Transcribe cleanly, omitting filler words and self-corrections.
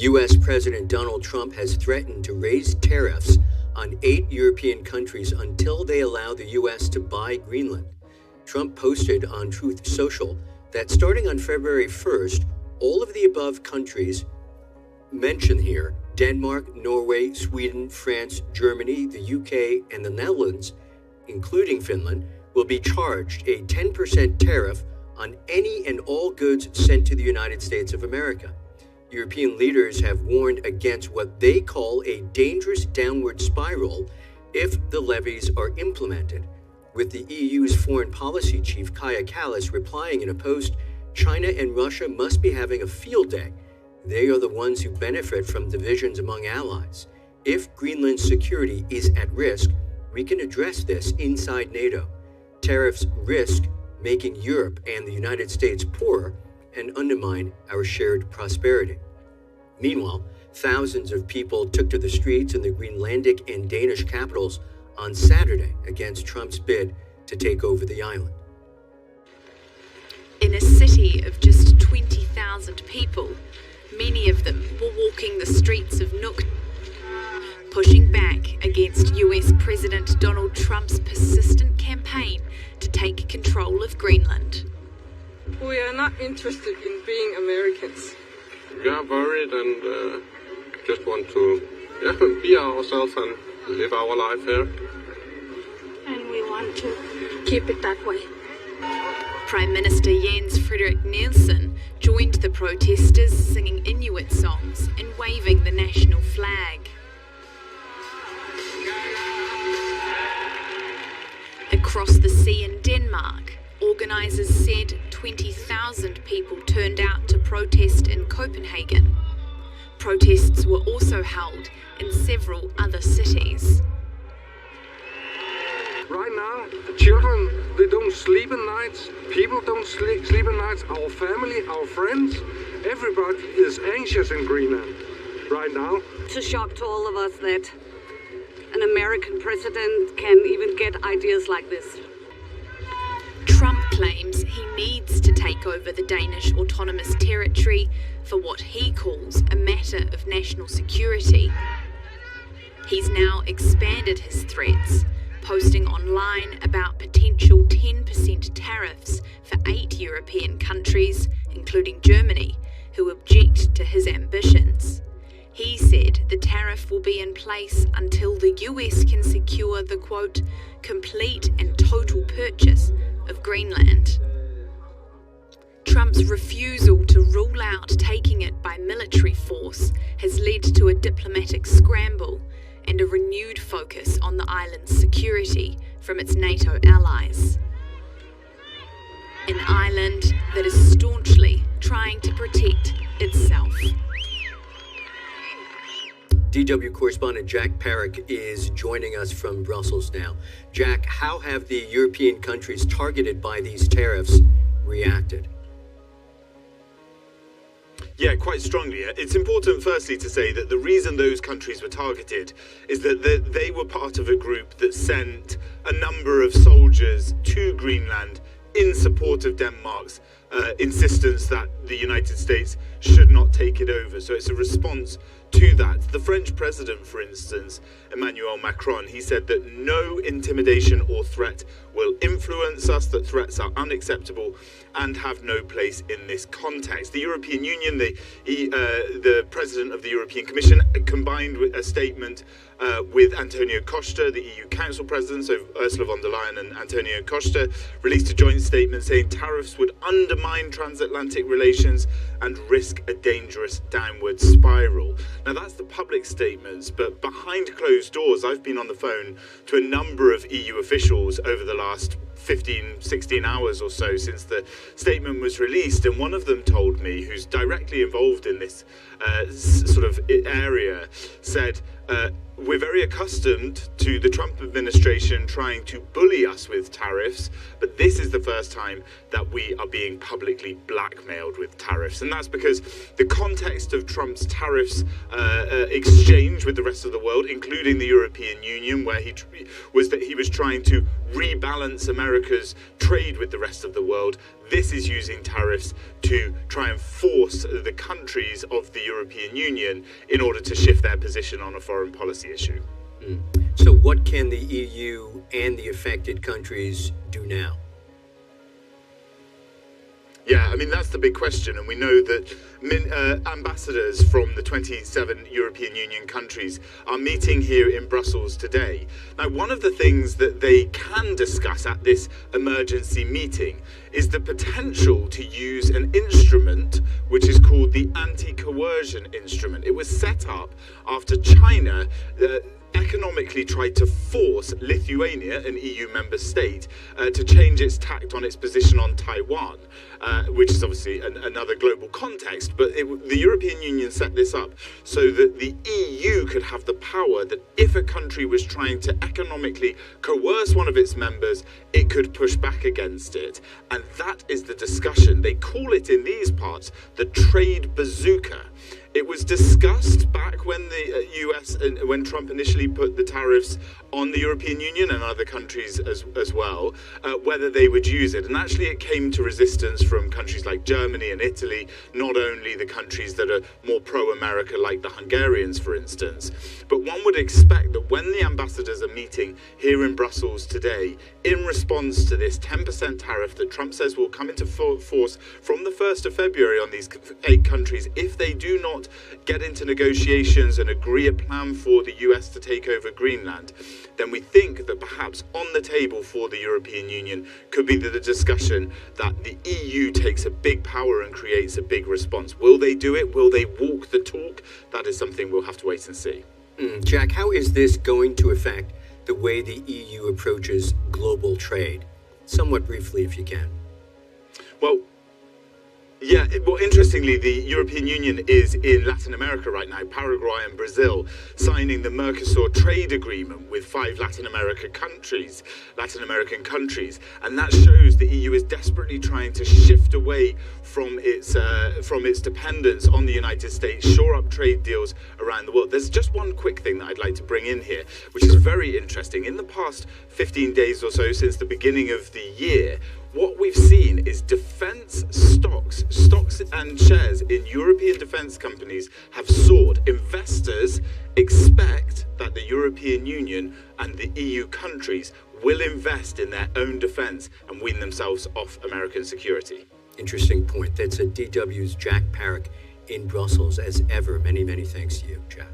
U.S. President Donald Trump has threatened to raise tariffs on 8 European countries until they allow the U.S. to buy Greenland. Trump posted on Truth Social that starting on February 1st, all of the above countries mentioned here, Denmark, Norway, Sweden, France, Germany, the UK, and the Netherlands, including Finland, will be charged a 10% tariff on any and all goods sent to the United States of America. European leaders have warned against what they call a dangerous downward spiral if the levies are implemented, with the EU's foreign policy chief Kaja Kallas replying in a post, "China and Russia must be having a field day. They are the ones who benefit from divisions among allies. If Greenland's security is at risk, we can address this inside NATO. Tariffs risk making Europe and the United States poorer and undermine our shared prosperity." Meanwhile, thousands of people took to the streets in the Greenlandic and Danish capitals on Saturday against Trump's bid to take over the island. In a city of just 20,000 people, many of them were walking the streets of Nuuk, pushing back against US President Donald Trump's persistent campaign to take control of Greenland. We are not interested in being Americans. We are worried and just want to be ourselves and live our life here. And we want to keep it that way. Prime Minister Jens Frederik Nielsen joined the protesters singing Inuit songs and waving the national flag. Across the sea in Denmark, organisers said 20,000 people turned out to protest in Copenhagen. Protests were also held in several other cities. Right now, the children, they don't sleep at nights. People don't sleep at nights. Our family, our friends, everybody is anxious in Greenland right now. It's a shock to all of us that an American president can even get ideas like this. Trump claims he needs to take over the Danish autonomous territory for what he calls a matter of national security. He's now expanded his threats, posting online about potential 10% tariffs for 8 European countries, including Germany, who object to his ambitions. He said the tariff will be in place until the US can secure the, quote, complete and total purchase of Greenland. Trump's refusal to rule out taking it by military force has led to a diplomatic scramble and a renewed focus on the island's security from its NATO allies. An island that is staunchly trying to protect itself. DW correspondent Jack Parrick is joining us from Brussels now. Jack, how have the European countries targeted by these tariffs reacted? Yeah, quite strongly. It's important, firstly, to say that the reason those countries were targeted is that they were part of a group that sent a number of soldiers to Greenland in support of Denmark's insistence that the United States should not take it over. So it's a response to that. The French president, for instance, Emmanuel Macron, he said that no intimidation or threat will influence us, that threats are unacceptable and have no place in this context. The European Union, the president of the European Commission, combined with a statement with Antonio Costa, the EU Council President, so Ursula von der Leyen and Antonio Costa, released a joint statement saying tariffs would undermine transatlantic relations and risk a dangerous downward spiral. Now, that's the public statements, but behind closed doors, I've been on the phone to a number of EU officials over the last 16 hours or so since the statement was released, and one of them told me, who's directly involved in this sort of area, said, we're very accustomed to the Trump administration trying to bully us with tariffs, but this is the first time that we are being publicly blackmailed with tariffs. And that's because the context of Trump's tariffs exchange with the rest of the world, including the European Union, where he was trying to rebalance America's trade with the rest of the world. this is using tariffs to try and force the countries of the European Union in order to shift their position on a foreign policy issue. So what can the EU and the affected countries do now? Yeah, I mean, that's the big question, and we know that ambassadors from the 27 European Union countries are meeting here in Brussels today. Now, one of the things that they can discuss at this emergency meeting is the potential to use an instrument which is called the anti-coercion instrument. It was set up after China economically tried to force Lithuania, an EU member state, to change its tact on its position on Taiwan, which is obviously another global context, but the European Union set this up so that the EU could have the power that if a country was trying to economically coerce one of its members, it could push back against it. And that is the discussion. They call it in these parts the trade bazooka. It was discussed back when the US, when Trump initially put the tariffs on the European Union and other countries as well, whether they would use it. And actually it came to resistance from countries like Germany and Italy, not only the countries that are more pro-America like the Hungarians, for instance. But one would expect that when the ambassadors are meeting here in Brussels today, in response to this 10% tariff that Trump says will come into force from the 1st of February on these 8 countries, if they do not get into negotiations and agree a plan for the US to take over Greenland, then we think that perhaps on the table for the European Union could be the discussion that the EU takes a big power and creates a big response. Will they do it? Will they walk the talk? That is something we'll have to wait and see. Jack, how is this going to affect the way the EU approaches global trade? Somewhat briefly, if you can. Well, yeah, well, interestingly, the European Union is in Latin America right now, Paraguay and Brazil, signing the Mercosur trade agreement with 5 Latin American countries, and that shows the EU is desperately trying to shift away from its dependence on the United States, shore up trade deals around the world. There's just one quick thing that I'd like to bring in here, which is very interesting. In the past 15 days or so since the beginning of the year, what we've seen is defense stocks and shares in European defense companies have soared. Investors expect that the European Union and the EU countries will invest in their own defense and wean themselves off American security. Interesting point. That's a DW's Jack Parrick in Brussels. As ever, many, many thanks to you, Jack.